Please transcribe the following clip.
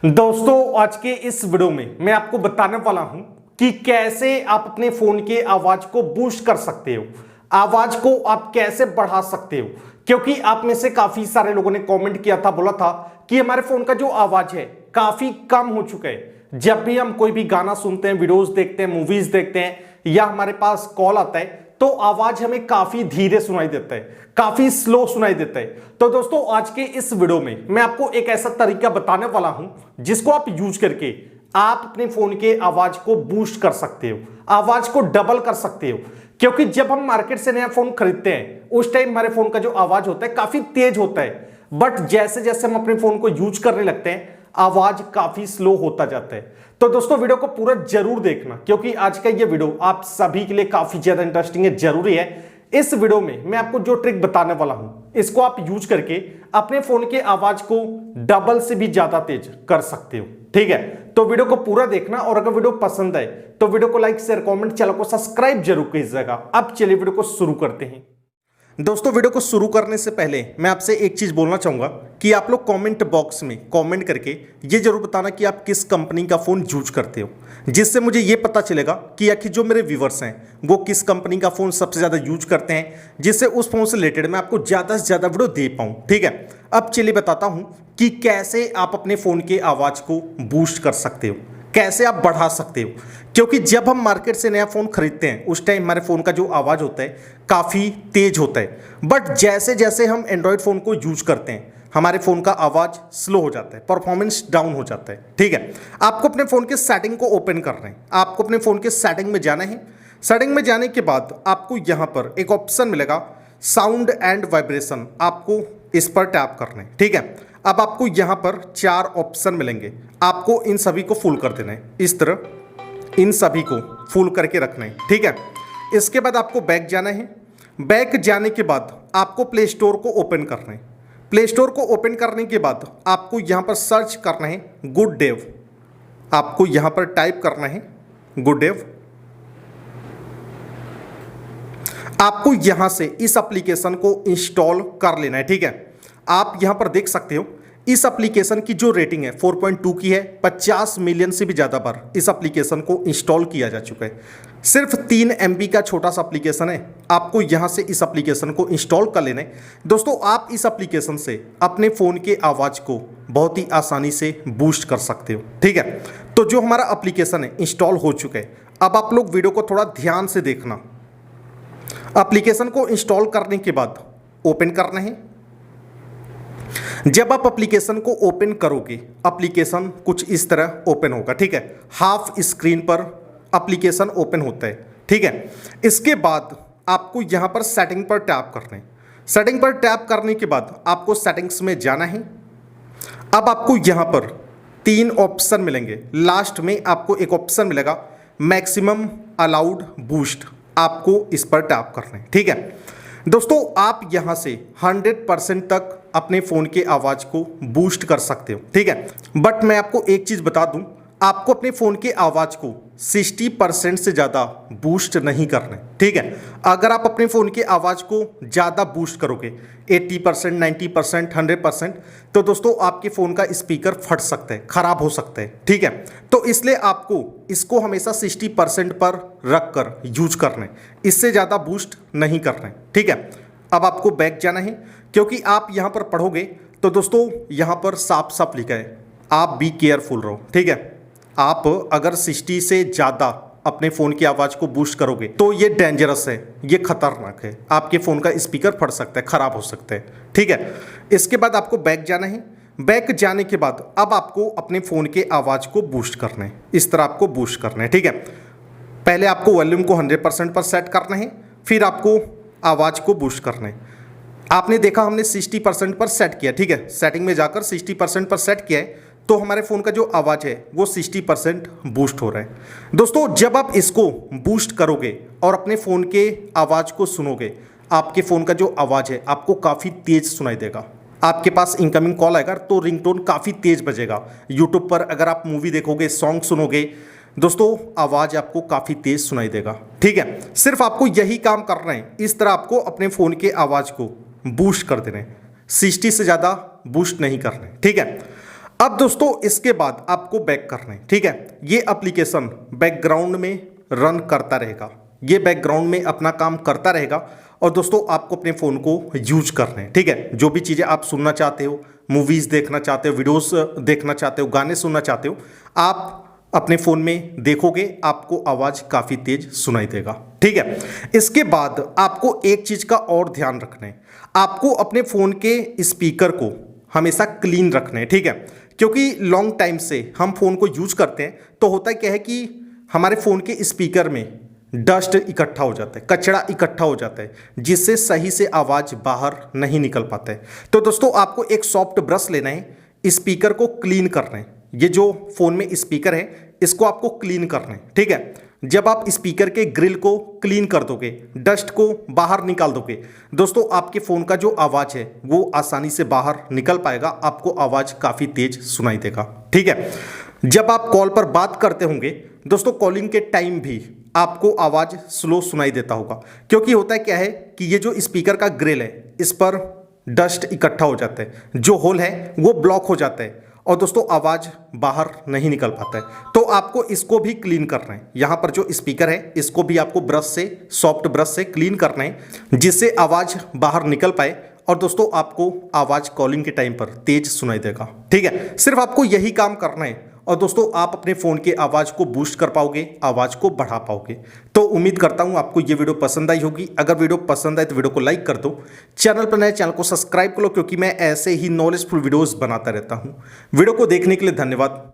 दोस्तों आज के इस वीडियो में मैं आपको बताने वाला हूं कि कैसे आप अपने फोन के आवाज को बूस्ट कर सकते हो, आवाज को आप कैसे बढ़ा सकते हो। क्योंकि आप में से काफी सारे लोगों ने कमेंट किया था, बोला था कि हमारे फोन का जो आवाज है काफी कम हो चुका है। जब भी हम कोई भी गाना सुनते हैं, वीडियोस देखते हैं, मूवीज देखते हैं या हमारे पास कॉल आता है तो आवाज हमें काफी धीरे सुनाई देता है, काफी स्लो सुनाई देता है। तो दोस्तों आज के इस वीडियो में मैं आपको एक ऐसा तरीका बताने वाला हूं जिसको आप यूज करके आप अपने फोन के आवाज को बूस्ट कर सकते हो, आवाज को डबल कर सकते हो। क्योंकि जब हम मार्केट से नया फोन खरीदते हैं उस टाइम हमारे फोन का जो आवाज होता है काफी तेज होता है, बट जैसे जैसे हम अपने फोन को यूज करने लगते हैं आवाज काफी स्लो होता जाता है। तो दोस्तों वीडियो को पूरा जरूर देखना क्योंकि आज का ये वीडियो आप सभी के लिए काफी ज्यादा इंटरेस्टिंग है, जरूरी है। इस वीडियो में मैं आपको जो ट्रिक बताने वाला हूं इसको आप यूज करके अपने फोन के आवाज को डबल से भी ज्यादा तेज कर सकते हो। ठीक है, तो वीडियो को पूरा देखना और अगर वीडियो पसंद आए तो वीडियो को लाइक शेयर कमेंट, चैनल को सब्सक्राइब जरूर कीजिएगा। अब चलिए वीडियो को शुरू करते हैं। दोस्तों वीडियो को शुरू करने से पहले मैं आपसे एक चीज बोलना चाहूंगा कि आप लोग कमेंट बॉक्स में कमेंट करके ये जरूर बताना कि आप किस कंपनी का फोन यूज करते हो, जिससे मुझे ये पता चलेगा कि आखिर जो मेरे व्यूवर्स हैं वो किस कंपनी का फोन सबसे ज्यादा यूज करते हैं, जिससे उस फोन से रिलेटेड मैं आपको ज्यादा से ज्यादा वीडियो दे पाऊं। ठीक है, अब चलिए बताता हूं कि कैसे आप अपने फोन के आवाज को बूस्ट कर सकते हो, कैसे आप बढ़ा सकते हो। क्योंकि जब हम मार्केट से नया फोन खरीदते हैं उस टाइम हमारे फोन का जो आवाज होता है काफी तेज होता है, बट जैसे जैसे हम एंड्रॉयड फोन को यूज करते हैं हमारे फोन का आवाज स्लो हो जाता है, परफॉर्मेंस डाउन हो जाता है। ठीक है, आपको अपने फोन के सेटिंग को ओपन करना है, आपको अपने फोन के सेटिंग में जाना है। सेटिंग में जाने के बाद आपको यहां पर एक ऑप्शन मिलेगा साउंड एंड वाइब्रेशन, आपको इस पर टैप करना है। ठीक है, अब आपको यहां पर 4 ऑप्शन मिलेंगे, आपको इन सभी को फुल कर देना है, इस तरह इन सभी को फुल करके रखना है। ठीक है, इसके बाद आपको बैक जाना है। बैक जाने के बाद आपको प्ले स्टोर को ओपन करना है। प्ले स्टोर को ओपन करने के बाद आपको यहां पर सर्च करना है गुड डेव, आपको यहां पर टाइप करना है गुड डेव। आपको यहां से इस एप्लीकेशन को इंस्टॉल कर लेना है। ठीक है, आप यहां पर देख सकते हो इस एप्लीकेशन की जो रेटिंग है 4.2 की है, 50 मिलियन से भी ज़्यादा बार इस एप्लीकेशन को इंस्टॉल किया जा चुका है। सिर्फ 3 MB का छोटा सा एप्लीकेशन है, आपको यहां से इस एप्लीकेशन को इंस्टॉल कर लेना है। दोस्तों आप इस एप्लीकेशन से अपने फ़ोन के आवाज़ को बहुत ही आसानी से बूस्ट कर सकते हो। ठीक है, तो जो हमारा एप्लीकेशन है इंस्टॉल हो चुका है। अब आप लोग वीडियो को थोड़ा ध्यान से देखना। एप्लीकेशन को इंस्टॉल करने के बाद ओपन करना है। जब आप एप्लीकेशन को ओपन करोगे एप्लीकेशन कुछ इस तरह ओपन होगा। ठीक है, हाफ स्क्रीन पर एप्लीकेशन ओपन होता है। ठीक है, इसके बाद आपको यहां पर सेटिंग पर टैप करना है। सेटिंग पर टैप करने के बाद आपको सेटिंग्स में जाना है। अब आपको यहां पर 3 ऑप्शन मिलेंगे, लास्ट में आपको एक ऑप्शन मिलेगा मैक्सिमम अलाउड बूस्ट, आपको इस पर टैप करना है। ठीक है दोस्तों, आप यहां से 100% तक अपने फोन के आवाज को बूस्ट कर सकते हो। ठीक है, बट मैं आपको एक चीज बता दूं, आपको अपने फोन के आवाज को 60% से ज्यादा बूस्ट नहीं करना है। ठीक है, अगर आप अपने फोन के आवाज को ज्यादा बूस्ट करोगे 80%, 90%, 100%, तो दोस्तों आपके फोन का स्पीकर फट सकता है, खराब हो सकता है। ठीक है, तो इसलिए आपको इसको हमेशा 60% पर रख कर यूज करना है, इससे ज्यादा बूस्ट नहीं करना है। ठीक है, अब आपको बैक जाना है क्योंकि आप यहां पर पढ़ोगे तो दोस्तों यहां पर साफ साफ लिखा है आप बी केयरफुल रहो। ठीक है, आप अगर 60 से ज़्यादा अपने फ़ोन की आवाज़ को बूस्ट करोगे तो ये डेंजरस है, ये खतरनाक है, आपके फ़ोन का स्पीकर फट सकता है, ख़राब हो सकता है। ठीक है, इसके बाद आपको बैक जाना है। बैक जाने के बाद अब आपको अपने फ़ोन के आवाज़ को बूस्ट करना है, इस तरह आपको बूस्ट करना है। ठीक है, पहले आपको वॉल्यूम को 100% पर सेट करना है, फिर आपको आवाज़ को बूस्ट करना है। आपने देखा हमने 60% पर सेट किया। ठीक है, सेटिंग में जाकर 60% पर सेट किया है तो हमारे फ़ोन का जो आवाज़ है वो 60% बूस्ट हो रहा है। दोस्तों जब आप इसको बूस्ट करोगे और अपने फ़ोन के आवाज़ को सुनोगे, आपके फ़ोन का जो आवाज़ है आपको काफ़ी तेज़ सुनाई देगा। आपके पास इनकमिंग कॉल आएगा तो रिंगटोन काफ़ी तेज़ बजेगा। यूट्यूब पर अगर आप मूवी देखोगे, सॉन्ग सुनोगे, दोस्तों आवाज़ आपको काफ़ी तेज़ सुनाई देगा। ठीक है, सिर्फ आपको यही काम करना है, इस तरह आपको अपने फ़ोन के आवाज़ को बूस्ट कर देना है, 60 से ज़्यादा बूस्ट नहीं करना है। ठीक है, अब दोस्तों इसके बाद आपको बैक करना है, ठीक है। ये एप्लीकेशन बैकग्राउंड में रन करता रहेगा, ये बैकग्राउंड में अपना काम करता रहेगा और दोस्तों आपको अपने फ़ोन को यूज करना है, ठीक है। जो भी चीज़ें आप सुनना चाहते हो, मूवीज़ देखना चाहते हो, वीडियोस देखना चाहते हो, गाने सुनना चाहते हो, आप अपने फ़ोन में देखोगे, आपको आवाज़ काफ़ी तेज सुनाई देगा, ठीक है। इसके बाद आपको एक चीज़ का और ध्यान रखना है, आपको अपने फ़ोन के स्पीकर को हमेशा क्लीन रखना है, ठीक है। क्योंकि लॉन्ग टाइम से हम फ़ोन को यूज करते हैं तो होता क्या है कि हमारे फ़ोन के स्पीकर में डस्ट इकट्ठा हो जाता है, कचरा इकट्ठा हो जाता है, जिससे सही से आवाज़ बाहर नहीं निकल पाता है। तो दोस्तों आपको एक सॉफ्ट ब्रश लेना है, स्पीकर को क्लीन करना है। ये जो फ़ोन में स्पीकर है इसको आपको क्लीन करना है, ठीक है। जब आप स्पीकर के ग्रिल को क्लीन कर दोगे, डस्ट को बाहर निकाल दोगे, दोस्तों आपके फ़ोन का जो आवाज़ है वो आसानी से बाहर निकल पाएगा, आपको आवाज़ काफ़ी तेज सुनाई देगा, ठीक है। जब आप कॉल पर बात करते होंगे दोस्तों, कॉलिंग के टाइम भी आपको आवाज़ स्लो सुनाई देता होगा, क्योंकि होता है क्या है कि ये जो स्पीकर का ग्रिल है इस पर डस्ट इकट्ठा हो जाता है, जो होल है वो ब्लॉक हो जाता है और दोस्तों आवाज़ बाहर नहीं निकल पाता है। तो आपको इसको भी क्लीन करना है, यहाँ पर जो स्पीकर है इसको भी आपको ब्रश से, सॉफ्ट ब्रश से क्लीन करना है, जिससे आवाज़ बाहर निकल पाए और दोस्तों आपको आवाज़ कॉलिंग के टाइम पर तेज सुनाई देगा, ठीक है। सिर्फ आपको यही काम करना है और दोस्तों आप अपने फ़ोन के आवाज़ को बूस्ट कर पाओगे, आवाज़ को बढ़ा पाओगे। तो उम्मीद करता हूँ आपको ये वीडियो पसंद आई होगी। अगर वीडियो पसंद आए तो वीडियो को लाइक कर दो, चैनल पर नए चैनल को सब्सक्राइब कर लो, क्योंकि मैं ऐसे ही नॉलेजफुल वीडियोस बनाता रहता हूँ। वीडियो को देखने के लिए धन्यवाद।